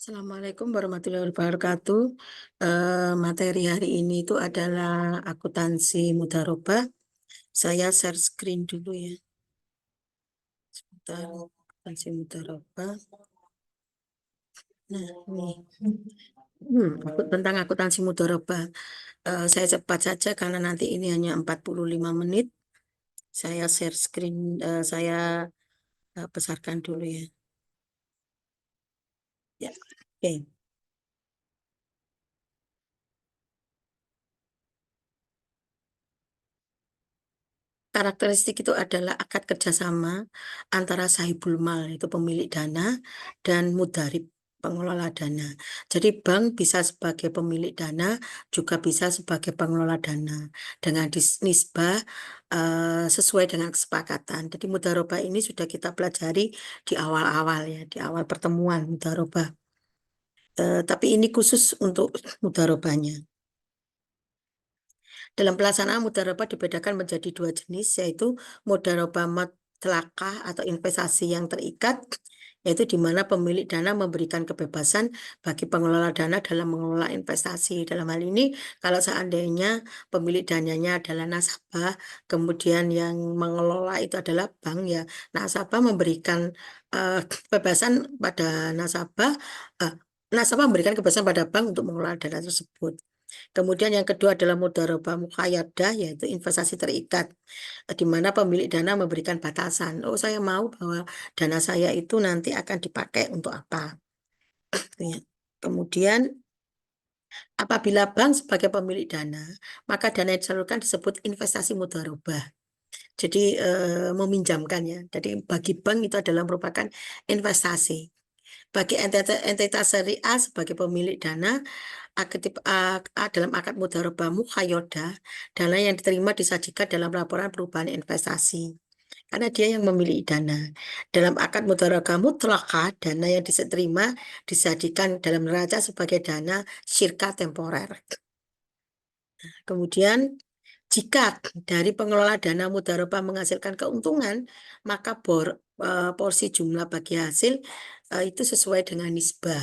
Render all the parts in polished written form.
Assalamualaikum warahmatullahi wabarakatuh. Materi hari ini itu adalah akuntansi mudharabah. Saya share screen dulu ya. Sebentar, akuntansi mudharabah. Nah, ini tentang akuntansi mudharabah. Saya cepat saja karena nanti ini hanya 45 menit. Saya share screen, saya besarkan dulu ya. Ya, oke. Karakteristik itu adalah akad kerjasama antara sahibul mal, itu pemilik dana, dan mudharib, pengelola dana. Jadi bank bisa sebagai pemilik dana, juga bisa sebagai pengelola dana dengan nisbah sesuai dengan kesepakatan. Jadi mudharabah ini sudah kita pelajari di awal-awal ya, di awal pertemuan mudharabah. Tapi ini khusus untuk mudharabahnya. Dalam pelaksanaan mudharabah dibedakan menjadi dua jenis, yaitu mudharabah mutlaqah atau investasi yang terikat, yaitu di mana pemilik dana memberikan kebebasan bagi pengelola dana dalam mengelola investasi. Dalam hal ini, kalau seandainya pemilik dananya adalah nasabah, kemudian yang mengelola itu adalah bank, ya nasabah memberikan kebebasan pada nasabah, eh, nasabah memberikan kebebasan pada bank untuk mengelola dana tersebut. Kemudian yang kedua adalah mudharabah muqayyadah, yaitu investasi terikat, di mana pemilik dana memberikan batasan. Oh, saya mau bahwa dana saya itu nanti akan dipakai untuk apa. Ya. Kemudian apabila bank sebagai pemilik dana, maka dana yang disalurkan disebut investasi mudharabah. Jadi meminjamkan ya. Jadi bagi bank itu adalah merupakan investasi. Bagi entitas syariah sebagai pemilik dana, dalam akad mudharabah muqayyadah, dana yang diterima disajikan dalam laporan perubahan investasi. Karena dia yang memiliki dana. Dalam akad mudharabah mutlaqah, dana yang diterima disajikan dalam neraca sebagai dana syirka temporer. Kemudian, jika dari pengelola dana mudharabah menghasilkan keuntungan, maka porsi jumlah bagi hasil itu sesuai dengan nisbah.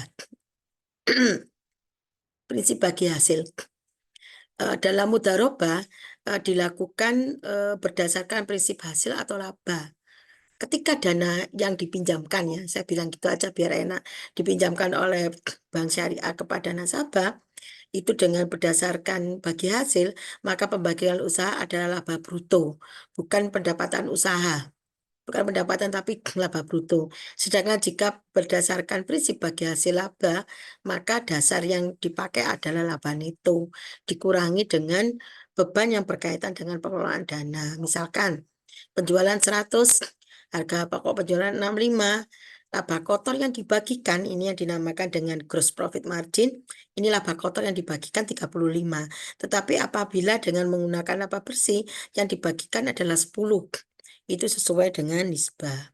Prinsip bagi hasil. Dalam mudharabah dilakukan berdasarkan prinsip hasil atau laba. Ketika dana yang dipinjamkan, ya saya bilang gitu aja biar enak, dipinjamkan oleh bank syariah kepada nasabah, itu dengan berdasarkan bagi hasil, maka pembagian usaha adalah laba bruto, bukan pendapatan usaha. Bukan pendapatan tapi laba bruto. Sedangkan jika berdasarkan prinsip bagi hasil laba, maka dasar yang dipakai adalah laba neto, dikurangi dengan beban yang berkaitan dengan pengelolaan dana. Misalkan penjualan 100, harga pokok penjualan 65, laba kotor yang dibagikan, ini yang dinamakan dengan gross profit margin, ini laba kotor yang dibagikan 35. Tetapi apabila dengan menggunakan laba bersih, yang dibagikan adalah 10. Itu sesuai dengan nisbah.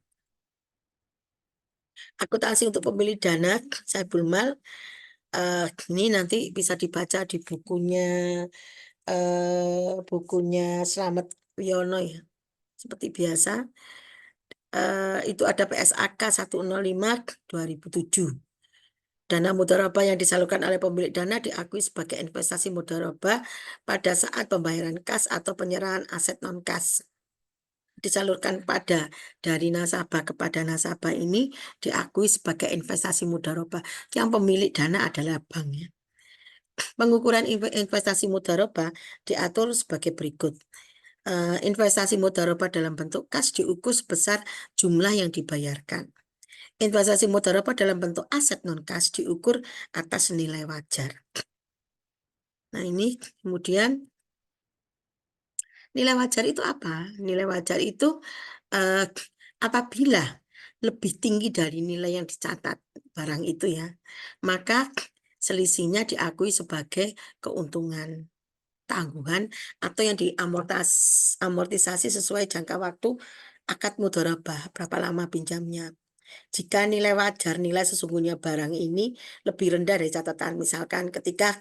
Akuntansi untuk pemilik dana, saya Bulmal, ini nanti bisa dibaca di bukunya Slamet Wiono ya. Seperti biasa, itu ada PSAK 105 2007. Dana mudharabah yang disalurkan oleh pemilik dana diakui sebagai investasi mudharabah pada saat pembayaran kas atau penyerahan aset non-kas. Disalurkan dari nasabah kepada nasabah ini diakui sebagai investasi mudharabah. Yang pemilik dana adalah bank ya. Pengukuran investasi mudharabah diatur sebagai berikut. Investasi mudharabah dalam bentuk kas diukur sebesar jumlah yang dibayarkan. Investasi mudharabah dalam bentuk aset non-kas diukur atas nilai wajar. Nah, ini kemudian nilai wajar itu apa? Nilai wajar itu apabila lebih tinggi dari nilai yang dicatat barang itu ya, maka selisihnya diakui sebagai keuntungan tanggungan atau yang diamortisasi sesuai jangka waktu akad mudharabah, berapa lama pinjamnya. Jika nilai wajar, nilai sesungguhnya barang ini lebih rendah dari catatan, misalkan ketika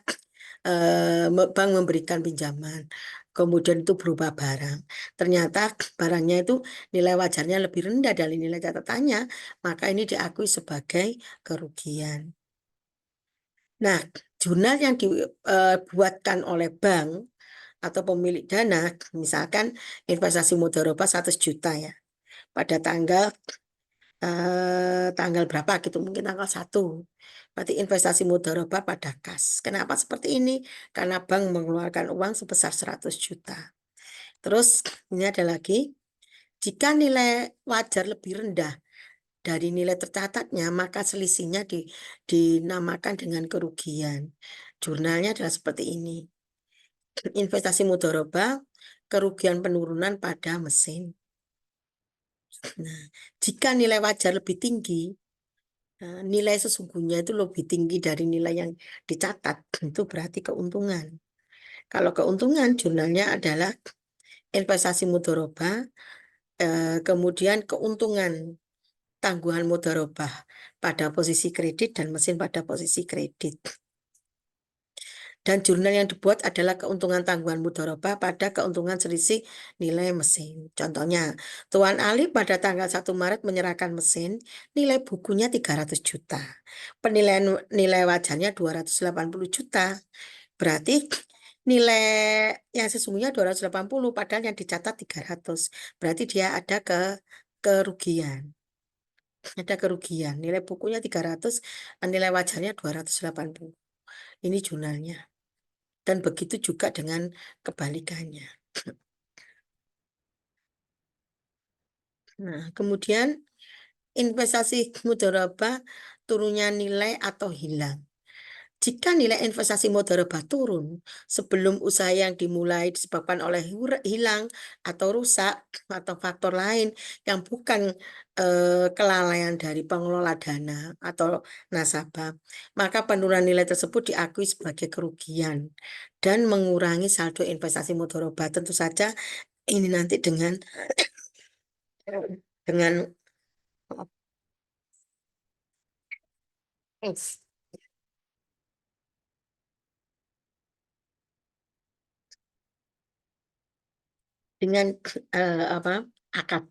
bank memberikan pinjaman, kemudian itu berupa barang. Ternyata barangnya itu nilai wajarnya lebih rendah dari nilai catatannya, maka ini diakui sebagai kerugian. Nah, jurnal yang dibuatkan oleh bank atau pemilik dana, misalkan investasi mudharabah 100 juta ya, pada tanggal berapa gitu, mungkin tanggal 1. Berarti investasi mudharabah pada kas. Kenapa seperti ini? Karena bank mengeluarkan uang sebesar 100 juta. Terus ini ada lagi, jika nilai wajar lebih rendah dari nilai tercatatnya, maka selisihnya dinamakan dengan kerugian. Jurnalnya adalah seperti ini. Investasi mudharabah, kerugian penurunan pada mesin. Nah, jika nilai wajar lebih tinggi, nilai sesungguhnya itu lebih tinggi dari nilai yang dicatat, itu berarti keuntungan. Kalau keuntungan, jurnalnya adalah investasi mudharabah, kemudian keuntungan tangguhan mudharabah pada posisi kredit dan mesin pada posisi kredit. Dan jurnal yang dibuat adalah keuntungan tangguhan mudharabah pada keuntungan selisih nilai mesin. Contohnya, Tuan Ali pada tanggal 1 Maret menyerahkan mesin, nilai bukunya 300 juta. Penilaian nilai wajarnya 280 juta. Berarti nilai yang sesungguhnya 280, padahal yang dicatat 300. Berarti dia ada kerugian. Ada kerugian. Nilai bukunya 300, nilai wajarnya 280. Ini jurnalnya. Dan begitu juga dengan kebalikannya. Nah, kemudian investasi mudharabah turunnya nilai atau hilang. Jika nilai investasi mudharabah turun sebelum usaha yang dimulai disebabkan oleh hilang atau rusak atau faktor lain yang bukan kelalaian dari pengelola dana atau nasabah, maka penurunan nilai tersebut diakui sebagai kerugian dan mengurangi saldo investasi mudharabah. Tentu saja ini nanti dengan dengan apa akad.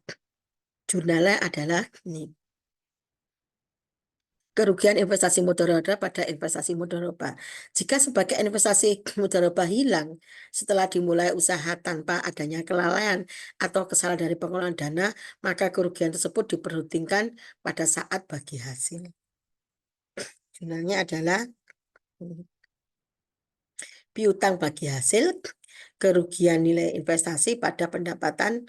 Jurnalnya adalah ini. Kerugian investasi mudharabah pada investasi mudharabah. Jika sebagai investasi mudharabah hilang setelah dimulai usaha tanpa adanya kelalaian atau kesalahan dari pengelolaan dana, maka kerugian tersebut diperhitungkan pada saat bagi hasil. Jurnalnya adalah piutang bagi hasil, kerugian nilai investasi pada pendapatan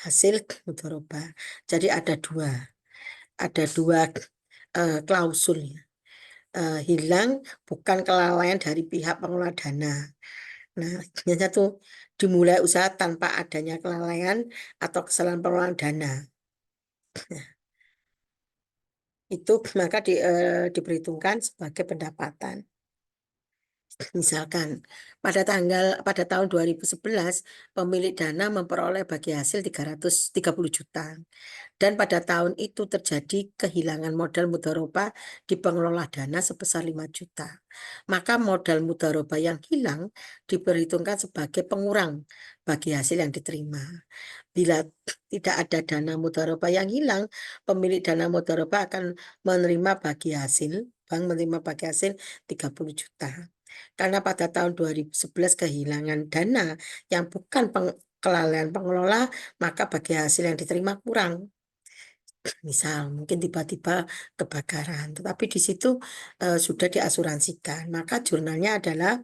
hasil mudharabah. Jadi ada dua klausul ya. Hilang bukan kelalaian dari pihak pengelola dana. Nah, yang satu dimulai usaha tanpa adanya kelalaian atau kesalahan pengelolaan dana. Itu maka diperhitungkan sebagai pendapatan. Misalkan pada tahun 2011 pemilik dana memperoleh bagi hasil 330 juta. Dan pada tahun itu terjadi kehilangan modal mudharabah di pengelola dana sebesar 5 juta. Maka modal mudharabah yang hilang diperhitungkan sebagai pengurang bagi hasil yang diterima. Bila tidak ada dana mudharabah yang hilang, pemilik dana mudharabah akan menerima bagi hasil, bank menerima bagi hasil 30 juta. Karena pada tahun 2011 kehilangan dana yang bukan kelalaian pengelola, maka bagi hasil yang diterima kurang. Misal mungkin tiba-tiba kebakaran, tetapi di situ sudah diasuransikan. Maka jurnalnya adalah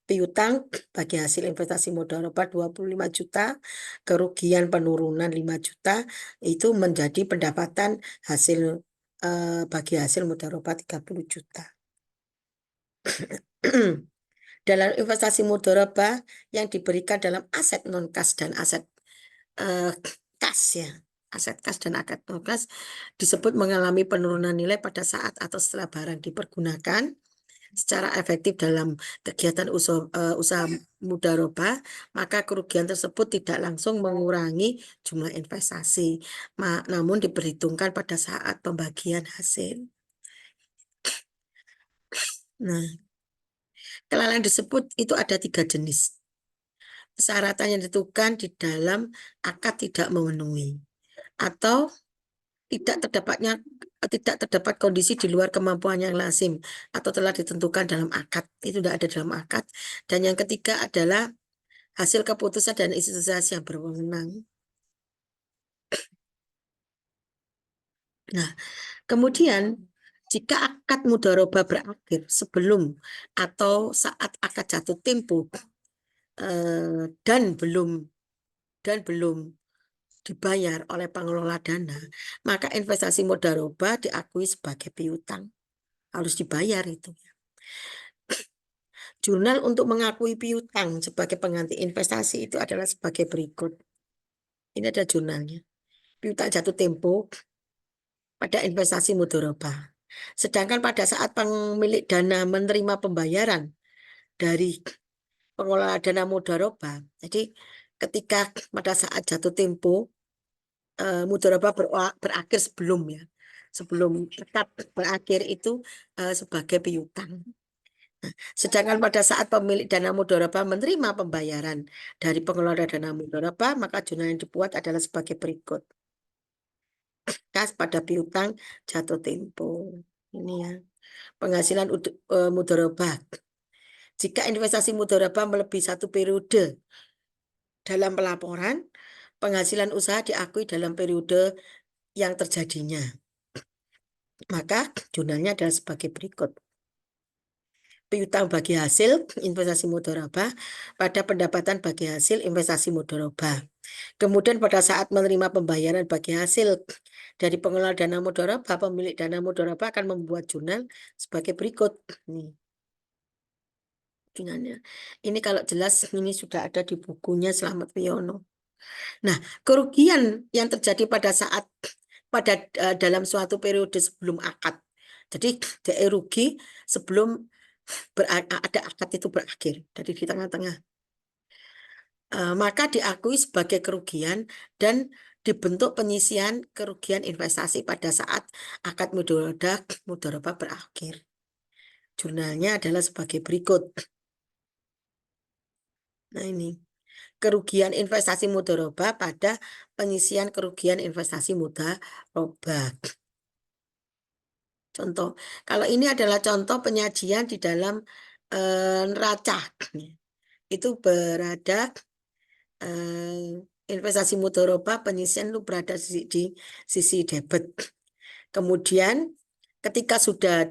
piutang bagi hasil investasi mudharabah 25 juta, kerugian penurunan 5 juta, itu menjadi pendapatan hasil bagi hasil mudharabah 30 juta. Dalam investasi mudharabah yang diberikan dalam aset non-kas dan aset kas ya. Aset kas dan aset non-kas disebut mengalami penurunan nilai pada saat atau setelah barang dipergunakan secara efektif dalam kegiatan usaha mudharabah, maka kerugian tersebut tidak langsung mengurangi jumlah investasi, namun diperhitungkan pada saat pembagian hasil. Nah, kelalaian disebut itu ada 3 jenis. Persyaratan yang ditentukan di dalam akad tidak memenuhi atau tidak terdapatnya tidak terdapat kondisi di luar kemampuan yang lazim atau telah ditentukan dalam akad. Itu tidak ada dalam akad. Dan yang ketiga adalah hasil keputusan dan institusi yang berwenang. Nah, kemudian jika akad mudharabah berakhir sebelum atau saat akad jatuh tempo dan belum dibayar oleh pengelola dana, maka investasi mudharabah diakui sebagai piutang. Harus dibayar itu. Jurnal untuk mengakui piutang sebagai pengganti investasi itu adalah sebagai berikut. Ini ada jurnalnya. Piutang jatuh tempo pada investasi mudharabah. Sedangkan pada saat pemilik dana menerima pembayaran dari pengelola dana mudharabah, jadi ketika pada saat jatuh tempo mudharabah berakhir sebelum akad berakhir itu sebagai piutang. Sedangkan pada saat pemilik dana mudharabah menerima pembayaran dari pengelola dana mudharabah, maka jurnal yang dibuat adalah sebagai berikut. Kas pada piutang jatuh tempo. Ini ya. Penghasilan mudharabah. Jika investasi mudharabah melebihi 1 periode dalam pelaporan, penghasilan usaha diakui dalam periode yang terjadinya. Maka jurnalnya adalah sebagai berikut. Piutang bagi hasil investasi mudharabah pada pendapatan bagi hasil investasi mudharabah. Kemudian pada saat menerima pembayaran bagi hasil dari pengelola dana mudharabah, pemilik dana mudharabah akan membuat jurnal sebagai berikut. Nih, jurnalnya. Ini kalau jelas ini sudah ada di bukunya Slamet Wiono. Nah, kerugian yang terjadi pada dalam suatu periode sebelum akad. Jadi dia rugi sebelum ada akad itu berakhir. Jadi di tengah-tengah. Maka diakui sebagai kerugian dan dibentuk penyisian kerugian investasi pada saat akad mudharabah berakhir. Jurnalnya adalah sebagai berikut. Nah ini, kerugian investasi mudharabah pada penyisian kerugian investasi mudharabah. Contoh, kalau ini adalah contoh penyajian di dalam neraca. Itu berada investasi mudharabah penyisian itu berada di sisi debit. Kemudian ketika sudah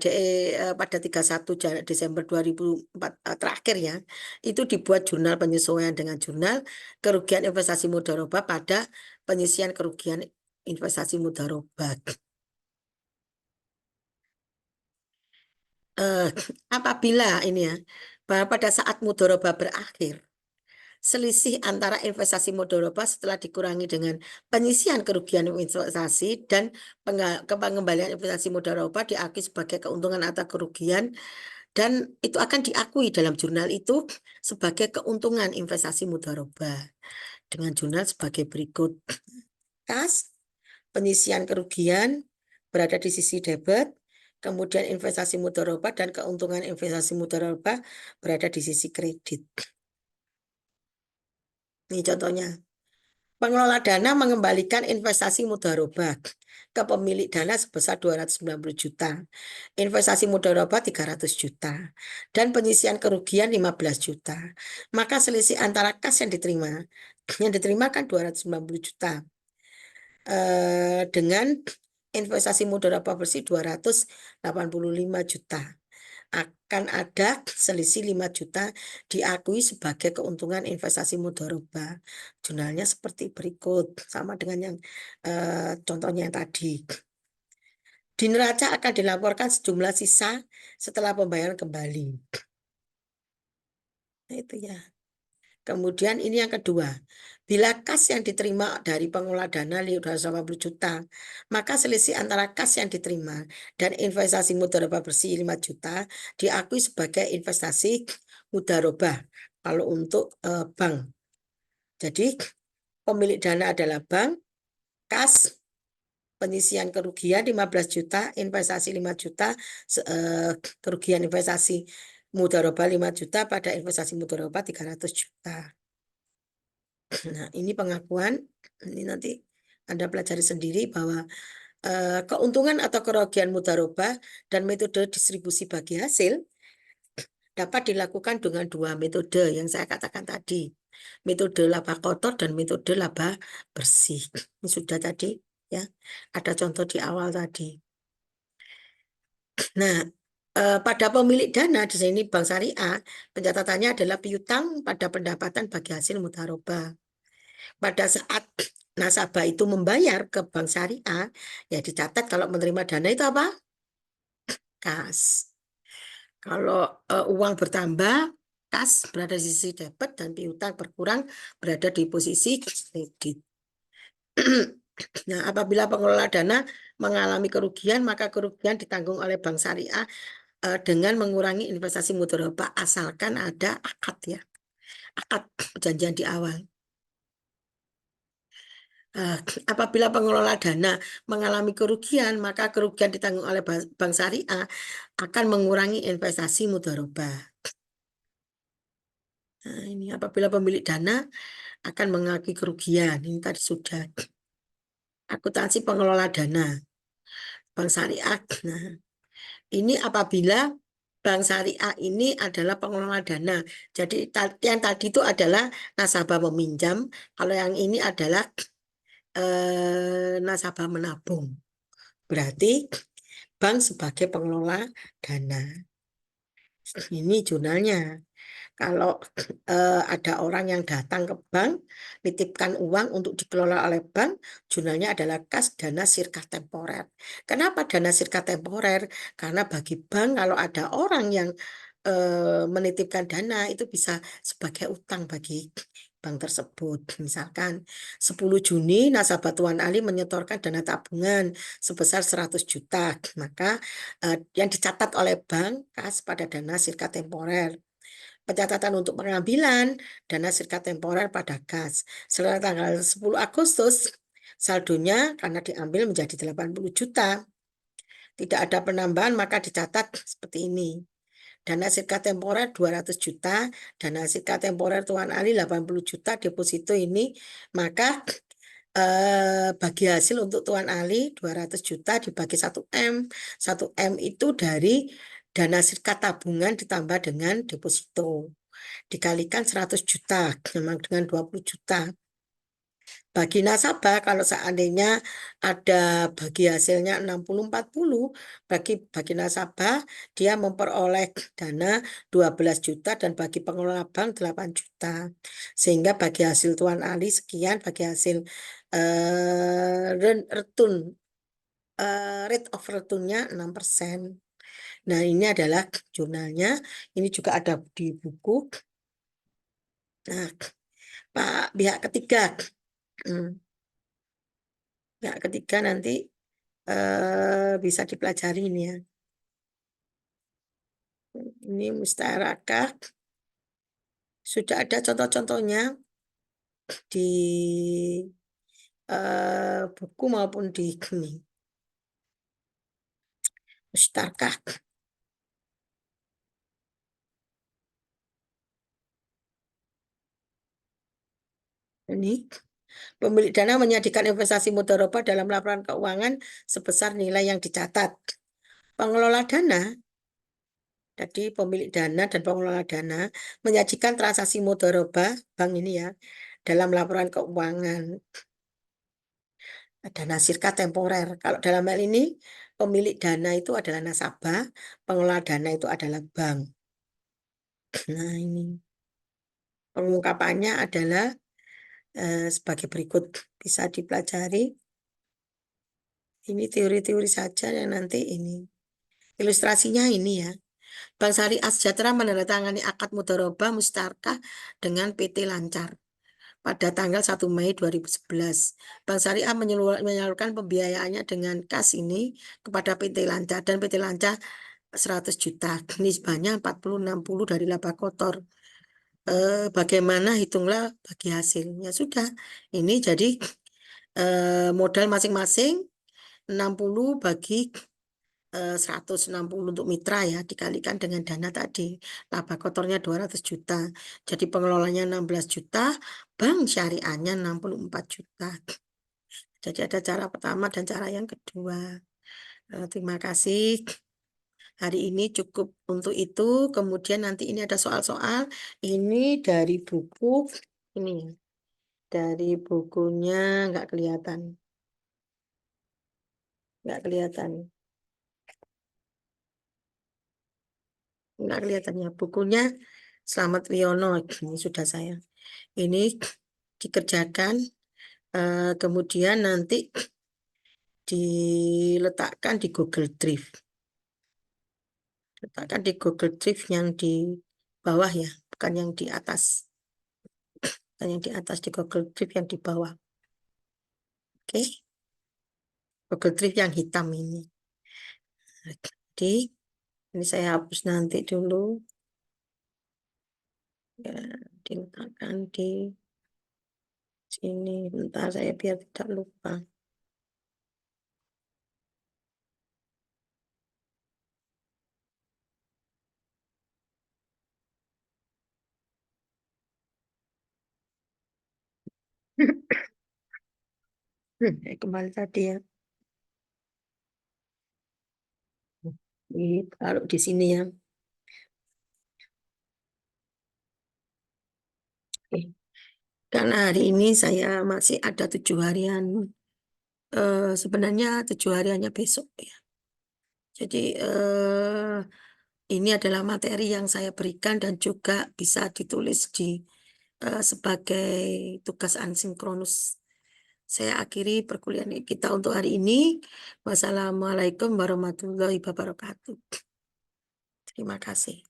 pada 31 Desember 2004 terakhir ya, itu dibuat jurnal penyesuaian dengan jurnal kerugian investasi mudharabah pada penyisian kerugian investasi mudharabah. Apabila ini ya, bahwa pada saat mudharabah berakhir, selisih antara investasi mudharabah setelah dikurangi dengan penyisian kerugian investasi dan pengembalian investasi mudharabah diakui sebagai keuntungan atau kerugian dan itu akan diakui dalam jurnal itu sebagai keuntungan investasi mudharabah dengan jurnal sebagai berikut. Kas, penyisian kerugian berada di sisi debit, kemudian investasi mudharabah dan keuntungan investasi mudharabah berada di sisi kredit. Ini contohnya. Pengelola dana mengembalikan investasi mudharabah ke pemilik dana sebesar 290 juta. Investasi mudharabah 300 juta. Dan penyisian kerugian 15 juta. Maka selisih antara kas yang diterima kan 290 juta. Dengan investasi mudharabah bersih 285 juta. Akan ada selisih 5 juta diakui sebagai keuntungan investasi mudharabah. Jurnalnya seperti berikut, sama dengan yang contohnya yang tadi. Di neraca akan dilaporkan sejumlah sisa setelah pembayaran kembali. Nah, itu ya. Kemudian ini yang kedua, bila kas yang diterima dari pengelola dana 280 juta, maka selisih antara kas yang diterima dan investasi mudharabah bersih 5 juta diakui sebagai investasi mudharabah kalau untuk bank. Jadi pemilik dana adalah bank, kas, penyisian kerugian 15 juta, investasi 5 juta, kerugian investasi mudharabah 5 juta pada investasi mudharabah 300 juta. Nah, ini pengakuan, ini nanti Anda pelajari sendiri bahwa Keuntungan atau kerugian mudharabah dan metode distribusi bagi hasil dapat dilakukan dengan dua metode yang saya katakan tadi. Metode laba kotor dan metode laba bersih. Ini sudah tadi ya. Ada contoh di awal tadi. Nah, pada pemilik dana di sini Bank Syariah, pencatatannya adalah piutang pada pendapatan bagi hasil mudharabah. Pada saat nasabah itu membayar ke Bank Syariah, ya dicatat kalau menerima dana itu apa? Kas. Kalau uang bertambah, kas berada di sisi debit dan piutang berkurang berada di posisi kredit. Nah, apabila pengelola dana mengalami kerugian, maka kerugian ditanggung oleh Bank Syariah dengan mengurangi investasi mudharabah asalkan ada akad ya, akad perjanjian di awal. Apabila pengelola dana mengalami kerugian, maka kerugian ditanggung oleh Bank Syariah akan mengurangi investasi mudharabah. Nah, ini apabila pemilik dana akan mengalami kerugian, ini tadi sudah. Akuntansi pengelola dana Bank Syariah. Nah, ini apabila Bank Syariah ini adalah pengelola dana. Jadi yang tadi itu adalah nasabah meminjam, kalau yang ini adalah nasabah menabung. Berarti bank sebagai pengelola dana. Ini jurnalnya. Kalau ada orang yang datang ke bank, nitipkan uang untuk dikelola oleh bank, jurnalnya adalah kas dana sirkah temporer. Kenapa dana sirkah temporer? Karena bagi bank kalau ada orang yang menitipkan dana itu bisa sebagai utang bagi bank tersebut. Misalkan 10 Juni nasabah Tuan Ali menyetorkan dana tabungan sebesar 100 juta. Maka yang dicatat oleh bank kas pada dana sirkah temporer. Pencatatan untuk pengambilan dana sirkah temporer pada kas. Setelah tanggal 10 Agustus, saldonya karena diambil menjadi 80 juta. Tidak ada penambahan, maka dicatat seperti ini. Dana sirkah temporer 200 juta, dana sirkah temporer Tuan Ali 80 juta, deposito ini, maka bagi hasil untuk Tuan Ali 200 juta dibagi 1M. 1M itu dari dana sirkah tabungan ditambah dengan deposito. Dikalikan 100 juta, memang dengan 20 juta. Bagi nasabah, kalau seandainya ada bagi hasilnya 60-40, bagi nasabah, dia memperoleh dana 12 juta dan bagi pengelola bank 8 juta. Sehingga bagi hasil Tuan Ali sekian, bagi hasil return, rate of return-nya 6%. Nah, ini adalah jurnalnya. Ini juga ada di buku. Nah, Pak pihak ketiga. Pihak ketiga nanti bisa dipelajari ini ya. Ini musyarakah. Sudah ada contoh-contohnya di buku maupun di ini. Musyarakah. Ini pemilik dana menyajikan investasi mudharabah dalam laporan keuangan sebesar nilai yang dicatat. Pengelola dana, jadi pemilik dana dan pengelola dana menyajikan transaksi mudharabah bank ini ya dalam laporan keuangan. Dana sirkah temporer. Kalau dalam hal ini pemilik dana itu adalah nasabah, pengelola dana itu adalah bank. Nah ini pengungkapannya adalah sebagai berikut, bisa dipelajari. Ini teori-teori saja yang nanti ini. Ilustrasinya ini ya. Bank Syariah Sejahtera menandatangani akad mudharabah musyarakah dengan PT Lancar pada tanggal 1 Mei 2011. Bank Syariah menyalurkan pembiayaannya dengan kas ini kepada PT Lancar dan PT Lancar 100 juta. Nisbahnya 40-60 dari laba kotor. Bagaimana hitunglah bagi hasilnya. Sudah. Ini jadi modal masing-masing 60 bagi 160 untuk mitra ya, dikalikan dengan dana tadi. Laba kotornya 200 juta. Jadi pengelolanya 16 juta, bank syariahnya 64 juta. Jadi ada cara pertama dan cara yang kedua. Terima kasih. Hari ini cukup untuk itu. Kemudian nanti ini ada soal-soal. Ini dari buku ini. Dari bukunya nggak kelihatan. Nggak kelihatan. Nggak kelihatan ya. Bukunya Selamat Wiono. Ini sudah saya. Ini dikerjakan. Kemudian nanti diletakkan di Google Drive. Letakkan di Google Drive yang di bawah ya, bukan yang di atas. Bukan yang di atas, di Google Drive yang di bawah. Oke, Google Drive yang hitam ini. Jadi, ini saya hapus nanti dulu. Ya, diletakkan di sini. Bentar saya biar tidak lupa. Kembali tadi ya. Ini taruh di sini ya. Oke. Karena hari ini saya masih ada 7 harian. Sebenarnya 7 hariannya besok ya. Jadi ini adalah materi yang saya berikan dan juga bisa ditulis sebagai tugas asinkronus. Saya akhiri perkuliahan kita untuk hari ini. Wassalamualaikum warahmatullahi wabarakatuh. Terima kasih.